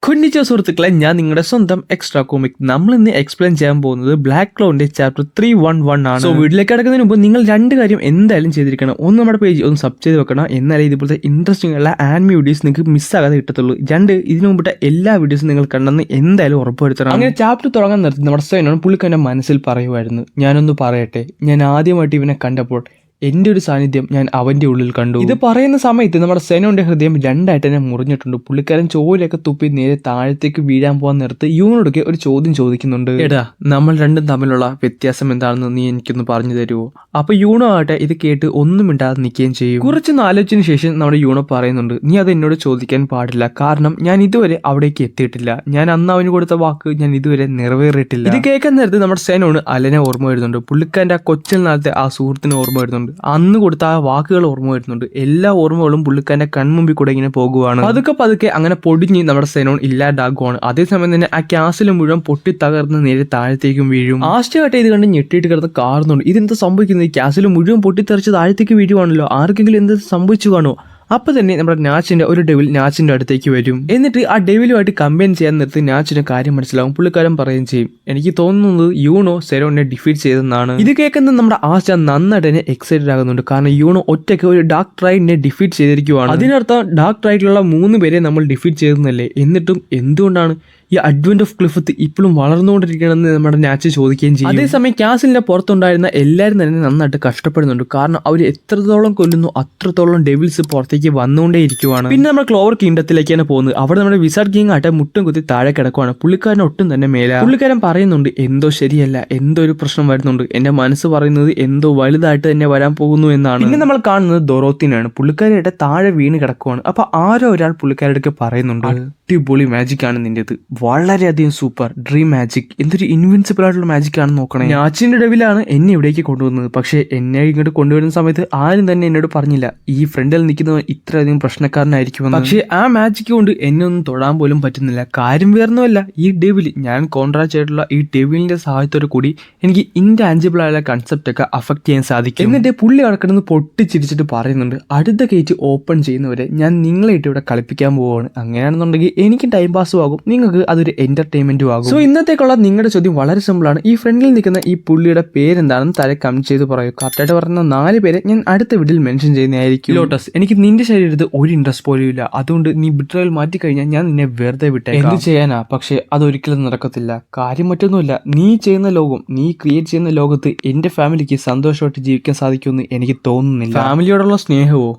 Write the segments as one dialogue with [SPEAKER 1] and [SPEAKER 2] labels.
[SPEAKER 1] കുഞ്ഞിച്ച സുഹൃത്തുക്കളെ, ഞാൻ നിങ്ങളുടെ സ്വന്തം എക്സ്ട്രാ കോമിക്. നമ്മൾ ഇന്ന് എക്സ്പ്ലെയിൻ ചെയ്യാൻ പോകുന്നത് ബ്ലാക്ക് ക്ലൗഡിന്റെ ചാപ്റ്റർ 311 ആണ്. സോ വീട്ടിലേക്ക് കിടക്കുന്നതിന് മുമ്പ് നിങ്ങൾ രണ്ട് കാര്യം എന്തായാലും ചെയ്തിരിക്കണം. ഒന്ന്, നമ്മുടെ പേജ് ഒന്ന് സബ് ചെയ്ത് വെക്കണം. എന്നാലേ ഇതുപോലത്തെ ഇൻട്രസ്റ്റിംഗ് ഉള്ള ആനിമി വീഡിയോസ് നിങ്ങൾക്ക് മിസ്സാകാതെ കിട്ടത്തുള്ളൂ. രണ്ട്, ഇതിനു മുമ്പിട്ട് എല്ലാ വീഡിയോസും നിങ്ങൾ കണ്ടെന്ന് എന്തായാലും ഉറപ്പുവരുത്തണം. അങ്ങനെ ചാപ്റ്റർ തുടങ്ങാൻ നിർത്തി നമ്മുടെ സൈനാണ് പുള്ളിക്കാരൻ്റെ മനസ്സിൽ പറയുമായിരുന്നു, ഞാനൊന്ന് പറയട്ടെ, ഞാൻ ആദ്യമായിട്ട് ഇവനെ കണ്ടപ്പോൾ എൻ്റെ ഒരു സാന്നിധ്യം ഞാൻ അവൻ്റെ ഉള്ളിൽ കണ്ടു. ഇത് പറയുന്ന സമയത്ത് നമ്മുടെ സെനോന്റെ ഹൃദയം രണ്ടായിട്ട് തന്നെ മുറിഞ്ഞിട്ടുണ്ട്. പുള്ളിക്കാരൻ ചോരയൊക്കെ തുപ്പി നേരെ താഴത്തേക്ക് വീഴാൻ പോകാൻ നേരത്ത് യൂനോടൊക്കെ ഒരു ചോദ്യം ചോദിക്കുന്നുണ്ട്. എടാ, നമ്മൾ രണ്ടും തമ്മിലുള്ള വ്യത്യാസം എന്താണെന്ന് നീ എനിക്കൊന്ന് പറഞ്ഞു തരുമോ? അപ്പൊ യൂണോ ആകട്ടെ ഇത് കേട്ട് ഒന്നും മിണ്ടാതെ നിൽക്കുകയും ചെയ്യും. കുറച്ചൊന്ന് ആലോചിച്ചതിന് ശേഷം നമ്മുടെ യൂണോ പറയുന്നുണ്ട്, നീ അത് എന്നോട് ചോദിക്കാൻ പാടില്ല, കാരണം ഞാൻ ഇതുവരെ അവിടേക്ക് എത്തിയിട്ടില്ല. ഞാൻ അന്ന് അവന് കൊടുത്ത വാക്ക് ഞാൻ ഇതുവരെ നിറവേറിയിട്ടില്ല. ഇത് കേൾക്കാൻ നേരത്ത് നമ്മുടെ സെനോണ് അലനെ ഓർമ്മ വരുന്നുണ്ട്. പുള്ളിക്കാരൻ്റെ ആ കൊച്ചിൽ നാളത്തെ ആ സുഹൃത്തിന് ഓർമ്മ വരുന്നുണ്ട്. അന്ന് കൊടുത്ത ആ വാക്കുകൾ ഓർമ്മ വരുന്നുണ്ട്. എല്ലാ ഓർമ്മകളും പുള്ളിക്കാരന്റെ കൺമുമ്പിൽ കൂടെ ഇങ്ങനെ പോകുവാണ്. പതുക്കെ അങ്ങനെ പൊടിഞ്ഞ് നമ്മുടെ സെനോൺ ഇല്ലാണ്ടാകുവാണ്. അതേസമയം തന്നെ ആ ക്യാസിൽ മുഴുവൻ പൊട്ടി തകർന്ന് നേരെ താഴത്തേക്കും വീഴും. ആസ്റ്റയായിട്ട് ഇത് കണ്ട് ഞെട്ടിയിട്ട് കിടന്ന് കാറുന്നുണ്ട്. ഇതെന്താ സംഭവിക്കുന്നത്? ഈ ക്യാസിൽ മുഴുവൻ പൊട്ടിത്തെറിച്ച് താഴത്തേക്ക് വീഴുവാണല്ലോ. ആർക്കെങ്കിലും എന്ത് സംഭവിച്ചു കാണോ? അപ്പൊ തന്നെ നമ്മുടെ നാച്ചിന്റെ ഒരു ഡെവിൽ നാച്ചിന്റെ അടുത്തേക്ക് വരും. എന്നിട്ട് ആ ഡെവിലുമായിട്ട് കമ്പയിൻ ചെയ്യാൻ നിർത്തി നാച്ചിന്റെ കാര്യം മനസ്സിലാവും. പുള്ളിക്കാരൻ പറയുകയും ചെയ്യും, എനിക്ക് തോന്നുന്നത് യൂണോ സെരോനെ ഡിഫീറ്റ് ചെയ്തെന്നാണ്. ഇത് കേൾക്കുന്നത് നമ്മുടെ ആശ നന്നായിട്ട് തന്നെ എക്സൈറ്റഡ് ആകുന്നുണ്ട്. കാരണം യൂണോ ഒറ്റയ്ക്ക് ഒരു ഡാർക്ക് ട്രൈഡിനെ ഡിഫീറ്റ് ചെയ്തിരിക്കുവാണ്. അതിനർത്ഥം ഡാർക്ക് ട്രൈഡിലുള്ള 3 പേരെ നമ്മൾ ഡിഫീറ്റ് ചെയ്തെന്നല്ലേ. എന്നിട്ടും എന്തുകൊണ്ടാണ് ഈ അഡ്വന്റ് ഓഫ് ക്ലിഫത്ത് ഇപ്പോഴും വളർന്നുകൊണ്ടിരിക്കണമെന്ന് നമ്മുടെ നാച്ച് ചോദിക്കുകയും ചെയ്യും. അതേസമയം ക്യാസിലിന്റെ പുറത്തുണ്ടായിരുന്ന എല്ലാവരും തന്നെ നന്നായിട്ട് കഷ്ടപ്പെടുന്നുണ്ട്. കാരണം അവർ എത്രത്തോളം കൊല്ലുന്നു അത്രത്തോളം ഡെവിൽസ് പുറത്തേക്ക് വന്നുകൊണ്ടേ ഇരിക്കുവാണ്. പിന്നെ നമ്മൾ ക്ലോവർ കിങ്ഡത്തിലേക്കാണ് പോകുന്നത്. അവിടെ നമ്മുടെ വിസാർഡ് കിങ് ആട്ടെ മുട്ടും കുത്തി താഴെ കിടക്കുവാണ്. പുള്ളിക്കാരൻ ഒട്ടും തന്നെ മേല. പുള്ളിക്കാരൻ പറയുന്നുണ്ട്, എന്തോ ശരിയല്ല, എന്തോ ഒരു പ്രശ്നം വരുന്നുണ്ട്. എന്റെ മനസ്സ് പറയുന്നത് എന്തോ വലുതായിട്ട് തന്നെ വരാൻ പോകുന്നു എന്നാണ്. പിന്നെ നമ്മൾ കാണുന്നത് ദൊറോത്തിനാണ്. പുള്ളിക്കാരിയുടെ താഴെ വീണ് കിടക്കുവാണ്. അപ്പൊ ആരോ ഒരാൾ പുള്ളിക്കാരുടെ പറയുന്നുണ്ട്, അടിപൊളി മാജിക് ആണ് നിന്റേത്, വളരെയധികം സൂപ്പർ ഡ്രീം മാജിക്, എന്തൊരു ഇൻവിൻസിബിൾ ആയിട്ടുള്ള മാജിക് ആണെന്ന് നോക്കണേ. നാച്ചിന്റെ ഡെവിലാണ് എന്നെ ഇവിടേക്ക് കൊണ്ടുവന്നത്. പക്ഷെ എന്നെ ഇങ്ങോട്ട് കൊണ്ടുവരുന്ന സമയത്ത് ആരും തന്നെ എന്നോട് പറഞ്ഞില്ല ഈ ഫ്രണ്ടിൽ നിൽക്കുന്നവൻ ഇത്രയധികം പ്രശ്നക്കാരനായിരിക്കുമെന്ന്. പക്ഷെ ആ മാജിക് കൊണ്ട് എന്നെ ഒന്നും തൊടാൻ പോലും പറ്റുന്നില്ല. കാര്യം വേറൊന്നുമല്ല, ഈ ഡെവിൽ, ഞാൻ കോൺട്രാക്ട് ചെയ്തിട്ടുള്ള ഈ ഡെവിലിന്റെ സഹായത്തോടു കൂടി എനിക്ക് ഇൻടാഞ്ചിബിൾ ആയുള്ള കൺസെപ്റ്റ് ഒക്കെ അഫക്ട് ചെയ്യാൻ സാധിക്കും. എന്നിട്ട് പുള്ളി കിടക്കുന്നത് പൊട്ടിച്ചിരിച്ചിട്ട് പറയുന്നുണ്ട്, അടുത്ത ഗേറ്റ് ഓപ്പൺ ചെയ്യുന്നവരെ ഞാൻ നിങ്ങളെ ഇട്ട് ഇവിടെ കളിപ്പിക്കാൻ പോവുകയാണ്. അങ്ങനെയാണെന്നുണ്ടെങ്കിൽ എനിക്ക് ടൈം പാസും ആകും, നിങ്ങൾക്ക് അതൊരു എന്റർടൈൻമെന്റും ആകും. സോ ഇന്നത്തേക്കുള്ള നിങ്ങളുടെ ചോദ്യം വളരെ സിമ്പിൾ ആണ്. ഈ ഫ്രണ്ടിൽ നിൽക്കുന്ന ഈ പുള്ളിയുടെ പേരെന്താണെന്ന് താഴെ കമന്റ് ചെയ്ത് പറയൂ. കറക്റ്റായിട്ട് പറഞ്ഞ 4 പേരെ ഞാൻ അടുത്ത വീഡിയോയിൽ മെൻഷൻ ചെയ്യുന്നതായിരിക്കും. ലോട്ടസ്, എനിക്ക് നിന്റെ ശരീരത്തിൽ ഒരു ഇൻട്രസ്റ്റ് പോലും ഇല്ല. അതുകൊണ്ട് നീ ബിട്രയൽ മാറ്റിക്കഴിഞ്ഞാൽ ഞാൻ നിന്നെ വെറുതെ വിട്ടേ. എന്ത് ചെയ്യാനാ? പക്ഷെ അതൊരിക്കലും നടക്കത്തില്ല. കാര്യം മറ്റൊന്നുമില്ല, നീ ചെയ്യുന്ന ലോകം, നീ ക്രിയേറ്റ് ചെയ്യുന്ന ലോകത്ത് എന്റെ ഫാമിലിക്ക് സന്തോഷമായിട്ട് ജീവിക്കാൻ സാധിക്കുമെന്ന് എനിക്ക് തോന്നുന്നില്ല. ഫാമിലിയോടുള്ള സ്നേഹമോ?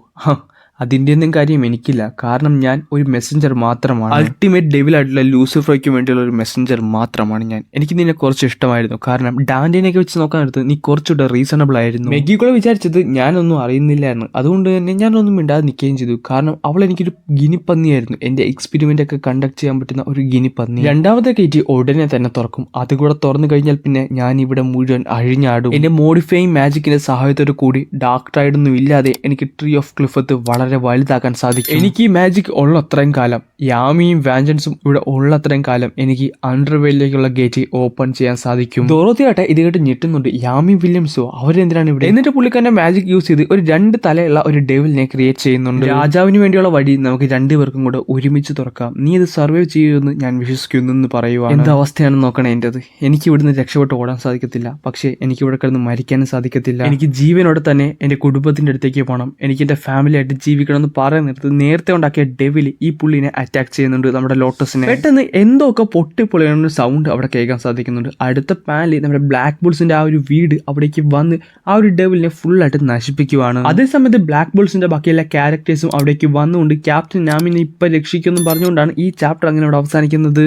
[SPEAKER 1] അതിൻ്റെ ഒന്നും കാര്യം എനിക്കില്ല. കാരണം ഞാൻ ഒരു മെസ്സഞ്ചർ മാത്രമാണ്. അൾട്ടിമേറ്റ് ഡെവിൽ ആയിട്ടുള്ള ലൂസിഫറയ്ക്ക് വേണ്ടിയുള്ള ഒരു മെസ്സഞ്ചർ മാത്രമാണ് ഞാൻ. എനിക്ക് നിന്നെ കുറച്ച് ഇഷ്ടമായിരുന്നു. കാരണം ഡാൻഡിനെയൊക്കെ വെച്ച് നോക്കാനെടുത്ത് നീ കുറച്ചുകൂടെ റീസണബിൾ ആയിരുന്നു. മെഗിക്കൂടെ വിചാരിച്ചത് ഞാനൊന്നും അറിയുന്നില്ലായിരുന്നു. അതുകൊണ്ട് തന്നെ ഞാനൊന്നും മിണ്ടാതെ നിൽക്കുകയും ചെയ്തു. കാരണം അവൾ എനിക്കൊരു ഗിനിപ്പന്നിയായിരുന്നു. എൻ്റെ എക്സ്പെരിമെന്റ് ഒക്കെ കണ്ടക്ട് ചെയ്യാൻ പറ്റുന്ന ഒരു ഗിനിപ്പന്നി. രണ്ടാമത്തെ ഗേറ്റ് ഉടനെ തന്നെ തുറക്കും. അതുകൂടെ തുറന്നു കഴിഞ്ഞാൽ പിന്നെ ഞാൻ ഇവിടെ മുഴുവൻ അഴിഞ്ഞാടും. എൻ്റെ മോഡിഫൈങ് മാജിക്കിന്റെ സഹായത്തോടു കൂടി ഡാർക്ക് ട്രൈഡൊന്നും ഇല്ലാതെ എനിക്ക് ട്രീ ഓഫ് ക്ലിഫത്ത് വളരെ വലുതാക്കാൻ സാധിക്കും. എനിക്ക് ഈ മാജിക് ഉള്ള അത്രയും കാലം, യാമിയും വാഞ്ചൻസും ഇവിടെ ഉള്ള അത്രയും കാലം എനിക്ക് അണ്ടർവേലിലേക്കുള്ള ഗേറ്റ് ഓപ്പൺ ചെയ്യാൻ സാധിക്കും. ദോറോത്തിയാട്ടെ ഇത് കേട്ട് ഞെട്ടുന്നുണ്ട്. യാമി വില്യംസോ അവരെന്തിനാണ് ഇവിടെ? എന്നിട്ട് പുള്ളിക്കാരന്റെ മാജിക് യൂസ് ചെയ്ത് ഒരു 2 തലയുള്ള ഒരു ഡെവിലിനെ ക്രിയേറ്റ് ചെയ്യുന്നുണ്ട്. രാജാവിന് വേണ്ടിയുള്ള വഴി നമുക്ക് 2 പേർക്കും കൂടെ ഒരുമിച്ച് തുറക്കാം. നീ ഇത് സർവൈവ് ചെയ്യുമെന്ന് ഞാൻ വിശ്വസിക്കുന്നു എന്ന് പറയുവാണ്. എന്ത് അവസ്ഥയാണെന്ന് നോക്കണേ എന്റേത്. എനിക്ക് ഇവിടുന്ന് രക്ഷപ്പെട്ട് ഓടാൻ സാധിക്കത്തില്ല. പക്ഷേ എനിക്ക് ഇവിടെ കിടന്ന് മരിക്കാനും സാധിക്കത്തില്ല. എനിക്ക് ജീവനോടെ തന്നെ എന്റെ കുടുംബത്തിന്റെ അടുത്തേക്ക് പോകണം. എനിക്ക് എന്റെ ഫാമിലി ആയിട്ട് ജീവിക്കണമെന്ന് പറയുന്നത് നേരത്തെ ഉണ്ടാക്കിയ ഡെവിൽ ഈ പുള്ളിനെ അറ്റാക്ക് ചെയ്യുന്നുണ്ട്, നമ്മുടെ ലോട്ടസിനെ. പെട്ടെന്ന് എന്തൊക്കെ പൊട്ടിപ്പൊളിയാണ് സൗണ്ട് അവിടെ കേൾക്കാൻ സാധിക്കുന്നുണ്ട്. അടുത്ത പാനലിൽ നമ്മുടെ ബ്ലാക്ക് ബുൾസിന്റെ ആ ഒരു വീട് അവിടേക്ക് വന്ന് ആ ഒരു ഡെവിലിനെ ഫുള്ളായിട്ട് നശിപ്പിക്കുവാണ്. അതേസമയത്ത് ബ്ലാക്ക് ബുൾസിന്റെ ബാക്കിയെല്ലാ ക്യാരക്ടേഴ്സും അവിടേക്ക് വന്നുകൊണ്ട് ക്യാപ്റ്റൻ നാമിനെ ഇപ്പൊ രക്ഷിക്കുമെന്ന് പറഞ്ഞുകൊണ്ടാണ് ഈ ചാപ്റ്റർ അങ്ങനെ അവിടെ അവസാനിക്കുന്നത്.